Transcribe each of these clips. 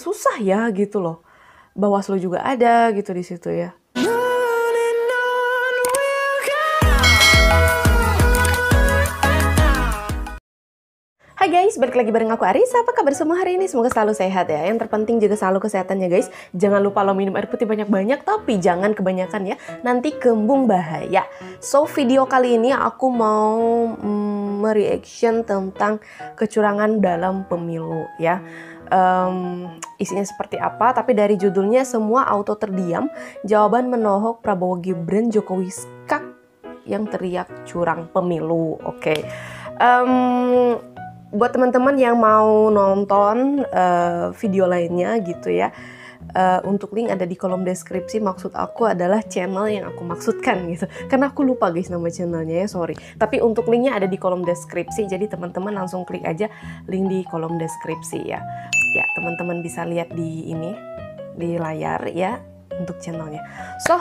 susah ya gitu loh. Bawaslu juga ada gitu di situ ya. Hai guys, balik lagi bareng aku Arisa. Apa kabar semua hari ini? Semoga selalu sehat ya. Yang terpenting jaga selalu kesehatannya guys. Jangan lupa lo minum air putih banyak-banyak, tapi jangan kebanyakan ya. Nanti kembung bahaya. So, video kali ini aku mau mereaction tentang kecurangan dalam pemilu ya. Isinya seperti apa, tapi dari judulnya semua auto terdiam. Jawaban menohok Prabowo Gibran Jokowi skak yang teriak curang pemilu. Oke. Buat teman-teman yang mau nonton video lainnya gitu ya, untuk link ada di kolom deskripsi. Maksud aku adalah channel yang aku maksudkan gitu, karena aku lupa guys nama channelnya ya, sorry. Tapi untuk linknya ada di kolom deskripsi, jadi teman-teman langsung klik aja link di kolom deskripsi ya. Ya teman-teman bisa lihat di ini di layar ya untuk channelnya. So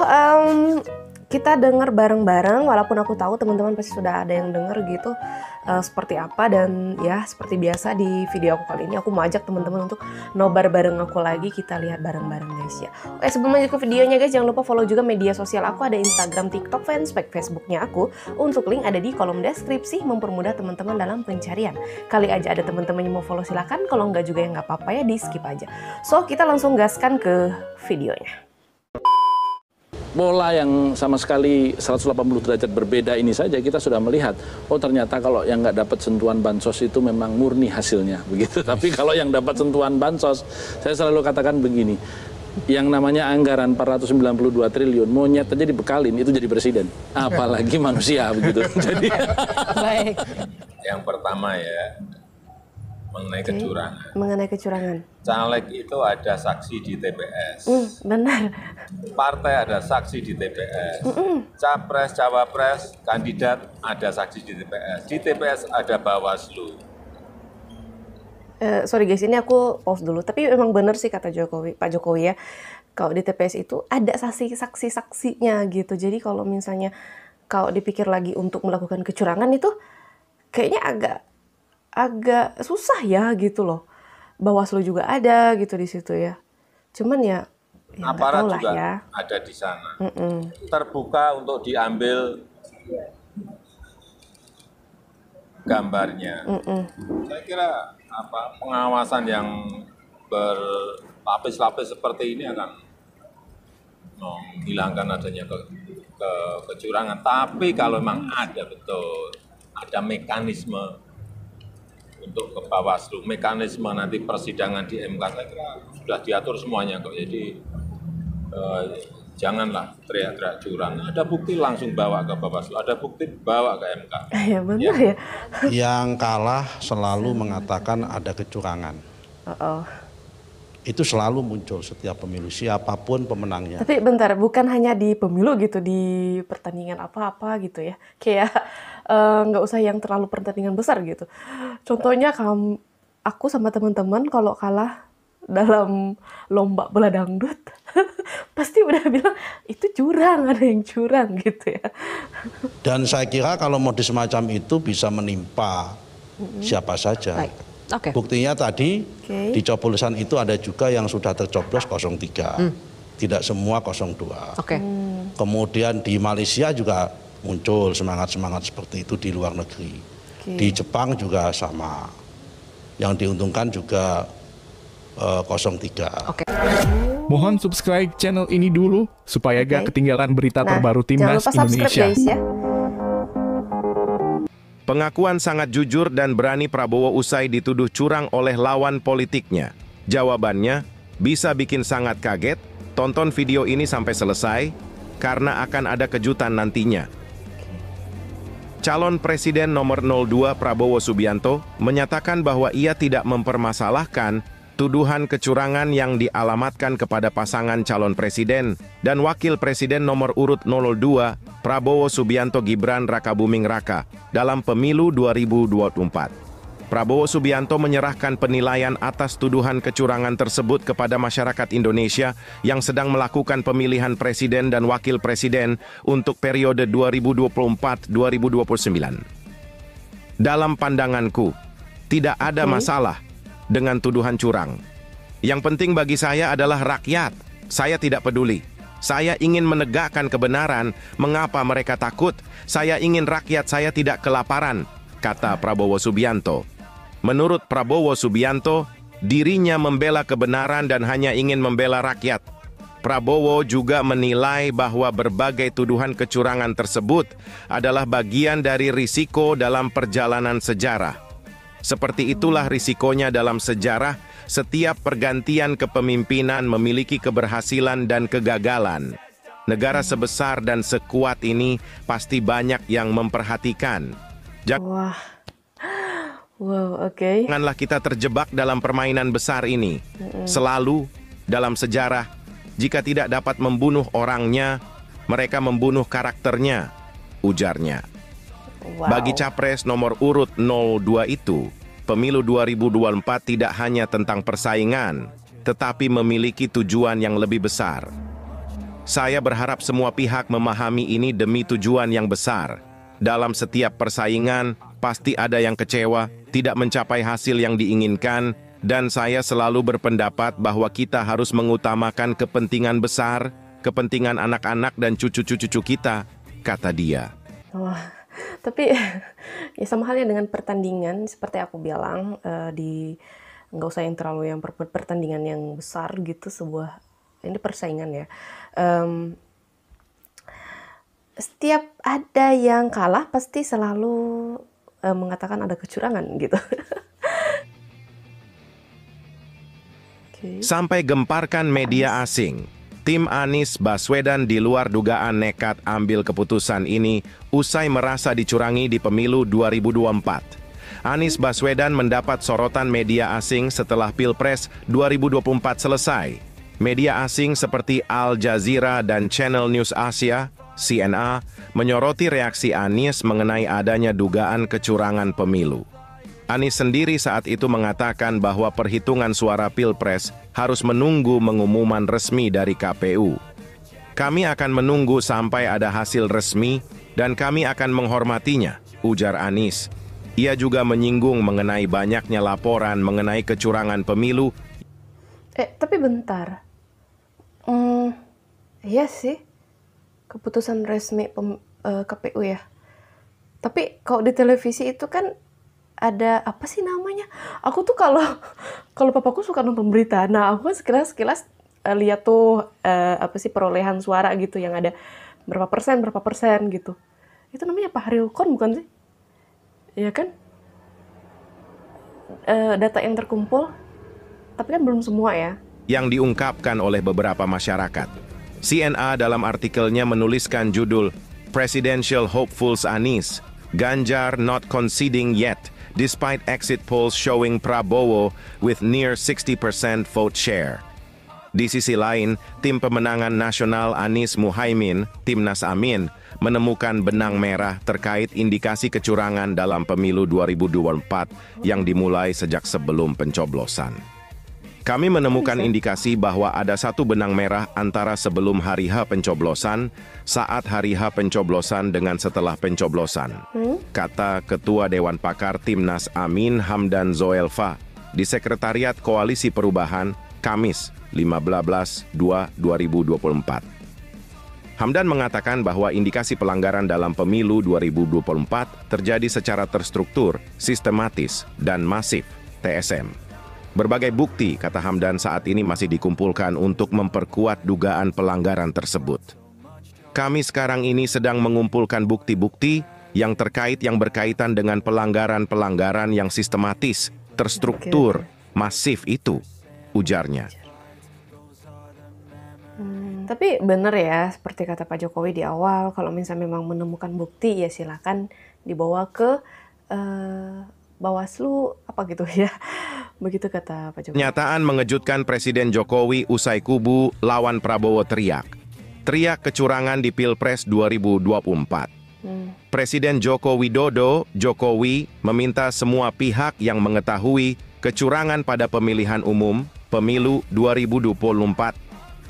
kita dengar bareng-bareng, walaupun aku tahu teman-teman pasti sudah ada yang denger gitu seperti apa. Dan ya seperti biasa di video aku kali ini aku mau ajak teman-teman untuk nobar bareng aku lagi, kita lihat bareng-bareng guys ya. Oke, sebelum lanjut ke videonya guys, jangan lupa follow juga media sosial aku, ada Instagram, TikTok, fanspage, Facebooknya aku. Untuk link ada di kolom deskripsi, mempermudah teman-teman dalam pencarian. Kali aja ada teman-teman yang mau follow silakan, kalau enggak juga ya nggak apa-apa ya, di skip aja. So kita langsung gaskan ke videonya. Pola yang sama sekali 180 derajat berbeda ini saja kita sudah melihat, oh ternyata kalau yang nggak dapat sentuhan bansos itu memang murni hasilnya begitu. Tapi kalau yang dapat sentuhan bansos, saya selalu katakan begini, yang namanya anggaran 492 triliun monyet aja dibekalin itu jadi presiden, apalagi manusia begitu. Jadi baik. Yang pertama ya, mengenai kecurangan. Mengenai kecurangan. Caleg itu ada saksi di TPS. Benar. Partai ada saksi di TPS. Capres, cawapres, kandidat ada saksi di TPS. Di TPS ada Bawaslu. Sorry guys, ini aku pause dulu. Tapi memang benar sih kata Pak Jokowi ya. Kalau di TPS itu ada saksi-saksinya gitu. Jadi kalau misalnya kalau dipikir lagi untuk melakukan kecurangan itu kayaknya agak susah ya gitu loh. Bawaslu juga ada gitu di situ ya. Cuman ya aparat juga ya, ada di sana. Terbuka untuk diambil gambarnya. Saya kira pengawasan yang berlapis-lapis seperti ini akan menghilangkan adanya kecurangan. Tapi kalau memang ada betul, ada mekanisme untuk ke Bawaslu, mekanisme nanti persidangan di MK, saya kira sudah diatur semuanya kok. Jadi janganlah teriak-teriak curang. Ada bukti langsung bawa ke Bawaslu, ada bukti bawa ke MK. Ya benar ya. Yang kalah selalu mengatakan ada kecurangan. Itu selalu muncul setiap pemilu, siapapun pemenangnya. Tapi bentar, bukan hanya di pemilu gitu, di pertandingan apa-apa gitu ya. Kayak nggak usah yang terlalu pertandingan besar gitu. Contohnya aku sama teman-teman kalau kalah dalam lomba bola dangdut, pasti udah bilang itu curang, ada yang curang gitu ya. Dan saya kira kalau modus semacam itu bisa menimpa siapa saja. Baik. Okay. Buktinya tadi di coblosan itu ada juga yang sudah tercoblos 03, tidak semua 02. Kemudian di Malaysia juga muncul semangat-semangat seperti itu di luar negeri. Di Jepang juga sama. Yang diuntungkan juga 03. Mohon subscribe channel ini dulu supaya gak ketinggalan berita terbaru Timnas Indonesia. Guys, ya. Pengakuan sangat jujur dan berani Prabowo usai dituduh curang oleh lawan politiknya. Jawabannya, bisa bikin sangat kaget. Tonton video ini sampai selesai, karena akan ada kejutan nantinya. Calon Presiden nomor 02 Prabowo Subianto menyatakan bahwa ia tidak mempermasalahkan tuduhan kecurangan yang dialamatkan kepada pasangan calon presiden dan wakil presiden nomor urut 02 Prabowo Subianto Gibran Rakabuming Raka dalam pemilu 2024. Prabowo Subianto menyerahkan penilaian atas tuduhan kecurangan tersebut kepada masyarakat Indonesia yang sedang melakukan pemilihan presiden dan wakil presiden untuk periode 2024-2029. Dalam pandanganku, tidak ada masalah dengan tuduhan curang. Yang penting bagi saya adalah rakyat. Saya tidak peduli. Saya ingin menegakkan kebenaran. Mengapa mereka takut? Saya ingin rakyat saya tidak kelaparan, kata Prabowo Subianto. Menurut Prabowo Subianto, dirinya membela kebenaran dan hanya ingin membela rakyat. Prabowo juga menilai bahwa berbagai tuduhan kecurangan tersebut adalah bagian dari risiko dalam perjalanan sejarah. Seperti itulah risikonya dalam sejarah, setiap pergantian kepemimpinan memiliki keberhasilan dan kegagalan. Negara sebesar dan sekuat ini pasti banyak yang memperhatikan. Wah, oke. Janganlah kita terjebak dalam permainan besar ini. Selalu dalam sejarah, jika tidak dapat membunuh orangnya, mereka membunuh karakternya, ujarnya. Bagi capres nomor urut 02 itu, pemilu 2024 tidak hanya tentang persaingan, tetapi memiliki tujuan yang lebih besar. Saya berharap semua pihak memahami ini demi tujuan yang besar. Dalam setiap persaingan, pasti ada yang kecewa, tidak mencapai hasil yang diinginkan, dan saya selalu berpendapat bahwa kita harus mengutamakan kepentingan besar, kepentingan anak-anak dan cucu-cucu kita, kata dia. Wah, tapi ya sama halnya dengan pertandingan, seperti aku bilang, nggak usah yang terlalu yang pertandingan yang besar gitu, ini persaingan ya. Setiap ada yang kalah pasti selalu mengatakan ada kecurangan gitu. Sampai gemparkan media asing. Tim Anies Baswedan di luar dugaan nekat ambil keputusan ini usai merasa dicurangi di pemilu 2024. Anies Baswedan mendapat sorotan media asing setelah Pilpres 2024 selesai. Media asing seperti Al Jazeera dan Channel News Asia, CNA, menyoroti reaksi Anies mengenai adanya dugaan kecurangan pemilu. Anies sendiri saat itu mengatakan bahwa perhitungan suara Pilpres harus menunggu pengumuman resmi dari KPU. Kami akan menunggu sampai ada hasil resmi dan kami akan menghormatinya, ujar Anies. Ia juga menyinggung mengenai banyaknya laporan mengenai kecurangan pemilu. Tapi bentar. Iya sih, keputusan resmi KPU ya. Tapi kalau di televisi itu kan ada apa sih namanya? Aku tuh kalau papaku suka nonton berita. Nah, aku kan sekilas lihat tuh apa sih perolehan suara gitu yang ada berapa persen gitu. Itu namanya Pak Harilkon bukan sih? Iya kan? Data yang terkumpul, tapi kan belum semua ya. Yang diungkapkan oleh beberapa masyarakat. CNA dalam artikelnya menuliskan judul Presidential Hopefuls Anies, Ganjar not conceding yet, despite exit polls showing Prabowo with near 60% vote share. Di sisi lain, tim pemenangan nasional Anies Muhaimin, Timnas Amin, menemukan benang merah terkait indikasi kecurangan dalam pemilu 2024 yang dimulai sejak sebelum pencoblosan. Kami menemukan indikasi bahwa ada satu benang merah antara sebelum hari H pencoblosan, saat hari H pencoblosan dengan setelah pencoblosan, kata Ketua Dewan Pakar Timnas Amin Hamdan Zoelfa di Sekretariat Koalisi Perubahan, Kamis 15/2/2024. Hamdan mengatakan bahwa indikasi pelanggaran dalam pemilu 2024 terjadi secara terstruktur, sistematis, dan masif, TSM. Berbagai bukti, kata Hamdan, saat ini masih dikumpulkan untuk memperkuat dugaan pelanggaran tersebut. Kami sekarang ini sedang mengumpulkan bukti-bukti yang berkaitan dengan pelanggaran-pelanggaran yang sistematis, terstruktur, masif itu, ujarnya. Tapi benar ya, seperti kata Pak Jokowi di awal, kalau misalnya memang menemukan bukti, ya silakan dibawa ke Bawaslu, apa gitu ya. Begitu kata Pak Jokowi. Pernyataan mengejutkan Presiden Jokowi usai kubu lawan Prabowo teriak kecurangan di Pilpres 2024. Presiden Joko Widodo, Jokowi, meminta semua pihak yang mengetahui kecurangan pada pemilihan umum, pemilu 2024,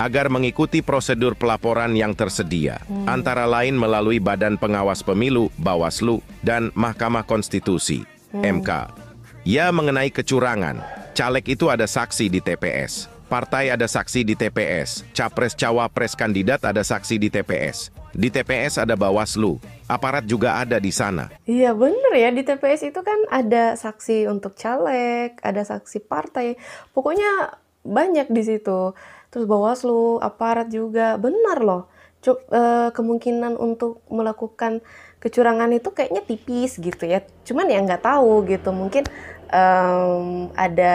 agar mengikuti prosedur pelaporan yang tersedia, antara lain melalui Badan Pengawas Pemilu, Bawaslu, dan Mahkamah Konstitusi, MK. Ya mengenai kecurangan, Caleg itu ada saksi di TPS. Partai ada saksi di TPS. Capres-cawapres kandidat ada saksi di TPS. Di TPS ada Bawaslu. Aparat juga ada di sana. Iya bener ya, di TPS itu kan ada saksi untuk caleg, ada saksi partai. Pokoknya banyak di situ. Terus Bawaslu, aparat juga. Benar loh. Kemungkinan untuk melakukan kecurangan itu kayaknya tipis gitu ya. Cuman ya nggak tahu gitu. Mungkin ada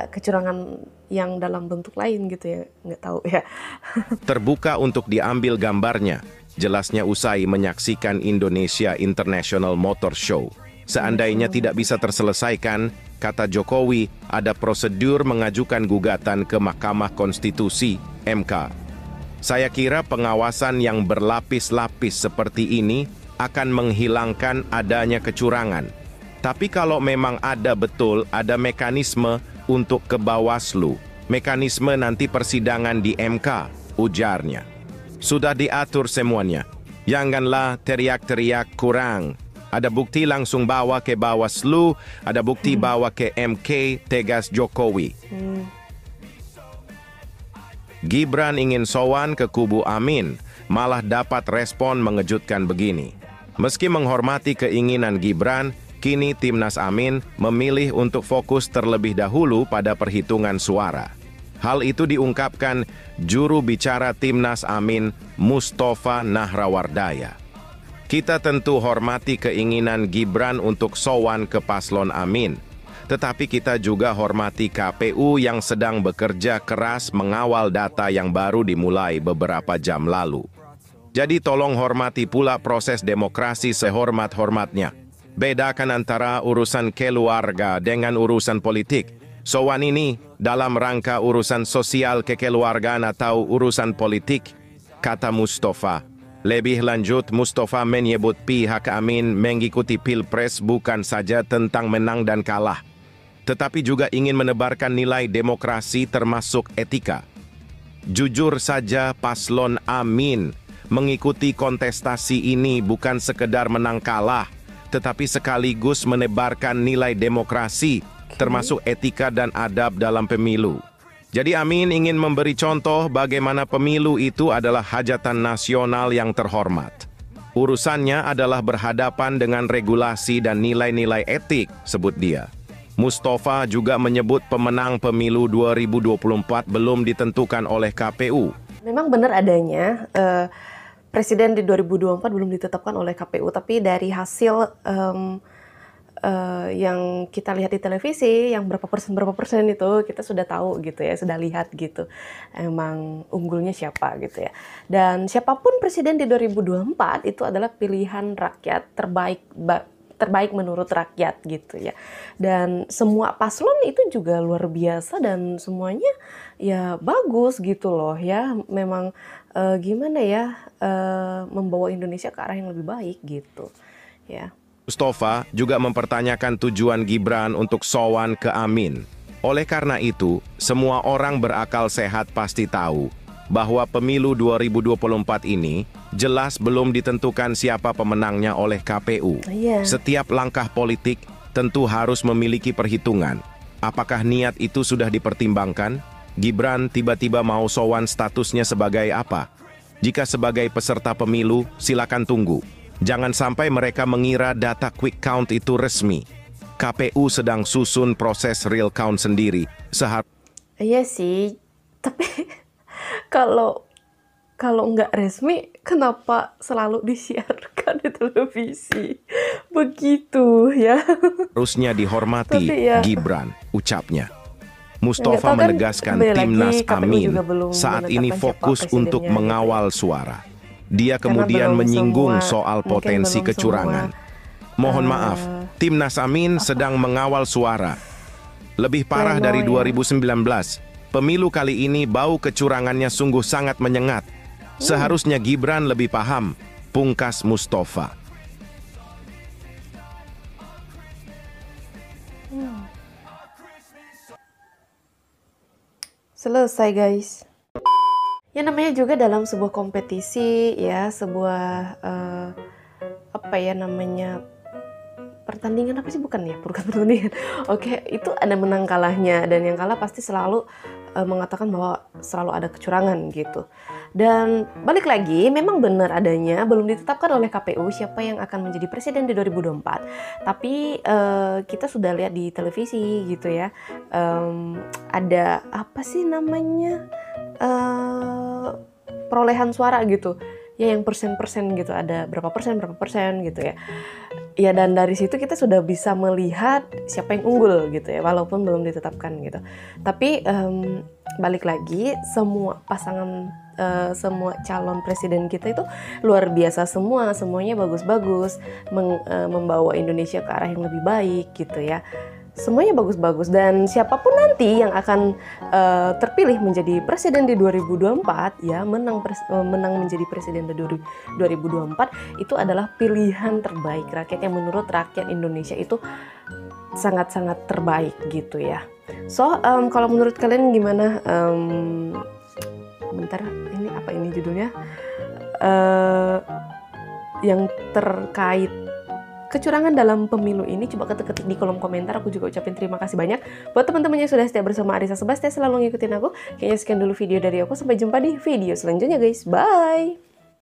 kecurangan yang dalam bentuk lain gitu ya, nggak tahu ya. Terbuka untuk diambil gambarnya, jelasnya usai menyaksikan Indonesia International Motor Show. Seandainya tidak bisa terselesaikan, kata Jokowi, ada prosedur mengajukan gugatan ke Mahkamah Konstitusi, MK. Saya kira pengawasan yang berlapis-lapis seperti ini akan menghilangkan adanya kecurangan. Tapi kalau memang ada betul, ada mekanisme untuk ke Bawaslu, mekanisme nanti persidangan di MK, ujarnya. Sudah diatur semuanya. Janganlah teriak-teriak kurang. Ada bukti langsung bawa ke Bawaslu, ada bukti bawa ke MK, tegas Jokowi. Gibran ingin sowan ke kubu Amin, malah dapat respon mengejutkan begini. Meski menghormati keinginan Gibran, kini Timnas Amin memilih untuk fokus terlebih dahulu pada perhitungan suara. Hal itu diungkapkan juru bicara Timnas Amin, Mustafa Nahrawardaya. Kita tentu hormati keinginan Gibran untuk sowan ke paslon Amin. Tetapi kita juga hormati KPU yang sedang bekerja keras mengawal data yang baru dimulai beberapa jam lalu. Jadi tolong hormati pula proses demokrasi sehormat-hormatnya. Bedakan antara urusan keluarga dengan urusan politik. Sowan ini dalam rangka urusan sosial kekeluargaan atau urusan politik, kata Mustafa. Lebih lanjut, Mustafa menyebut pihak Amin mengikuti Pilpres bukan saja tentang menang dan kalah, tetapi juga ingin menebarkan nilai demokrasi termasuk etika. Jujur saja paslon Amin mengikuti kontestasi ini bukan sekedar menang kalah, tetapi sekaligus menebarkan nilai demokrasi, termasuk etika dan adab dalam pemilu. Jadi Amin ingin memberi contoh bagaimana pemilu itu adalah hajatan nasional yang terhormat. Urusannya adalah berhadapan dengan regulasi dan nilai-nilai etik, sebut dia. Mustafa juga menyebut pemenang pemilu 2024 belum ditentukan oleh KPU. Memang benar adanya presiden di 2024 belum ditetapkan oleh KPU, tapi dari hasil yang kita lihat di televisi, yang berapa persen itu kita sudah tahu gitu ya, sudah lihat gitu, emang unggulnya siapa gitu ya. Dan siapapun presiden di 2024 itu adalah pilihan rakyat terbaik menurut rakyat gitu ya. Dan semua paslon itu juga luar biasa dan semuanya ya bagus gitu loh ya. Memang gimana ya, membawa Indonesia ke arah yang lebih baik gitu ya. Mustafa juga mempertanyakan tujuan Gibran untuk sowan ke Amin. Oleh karena itu, semua orang berakal sehat pasti tahu bahwa pemilu 2024 ini jelas belum ditentukan siapa pemenangnya oleh KPU. Setiap langkah politik tentu harus memiliki perhitungan. Apakah niat itu sudah dipertimbangkan? Gibran tiba-tiba mau sowan statusnya sebagai apa? Jika sebagai peserta pemilu, silakan tunggu. Jangan sampai mereka mengira data quick count itu resmi. KPU sedang susun proses real count sendiri. Iya sih, tapi kalau nggak resmi, kenapa selalu disiarkan di televisi? Begitu ya. Harusnya dihormati ya, Gibran, ucapnya. Mustafa menegaskan Timnas Amin saat ini fokus untuk mengawal suara. Dia kemudian menyinggung soal potensi kecurangan. Mohon maaf, Timnas Amin sedang mengawal suara. Lebih parah dari 2019, pemilu kali ini bau kecurangannya sungguh sangat menyengat. Seharusnya Gibran lebih paham, pungkas Mustafa. Selesai guys. Ya namanya juga dalam sebuah kompetisi ya, sebuah pertandingan apa sih, bukan ya, bukan pertandingan. Oke, itu ada menang kalahnya, dan yang kalah pasti selalu mengatakan bahwa selalu ada kecurangan gitu. Dan balik lagi, memang benar adanya, belum ditetapkan oleh KPU siapa yang akan menjadi presiden di 2024. Tapi kita sudah lihat di televisi gitu ya, ada apa sih namanya, perolehan suara gitu. Ya yang persen-persen gitu, ada berapa persen gitu ya. Ya dan dari situ kita sudah bisa melihat siapa yang unggul gitu ya, walaupun belum ditetapkan gitu. Tapi balik lagi, semua pasangan, semua calon presiden kita itu luar biasa semuanya bagus-bagus, membawa Indonesia ke arah yang lebih baik gitu ya. Semuanya bagus-bagus, dan siapapun nanti yang akan terpilih menjadi presiden di 2024 ya, menang menjadi presiden di 2024 itu adalah pilihan terbaik rakyat yang menurut rakyat Indonesia itu sangat-sangat terbaik gitu ya. So kalau menurut kalian gimana? Bentar, ini apa ini judulnya? Yang terkait kecurangan dalam pemilu ini, coba ketik di kolom komentar. Aku juga ucapin terima kasih banyak buat teman-teman yang sudah setia bersama Arissa Sebastia, selalu ngikutin aku. Kayaknya sekian dulu video dari aku, sampai jumpa di video selanjutnya guys, bye.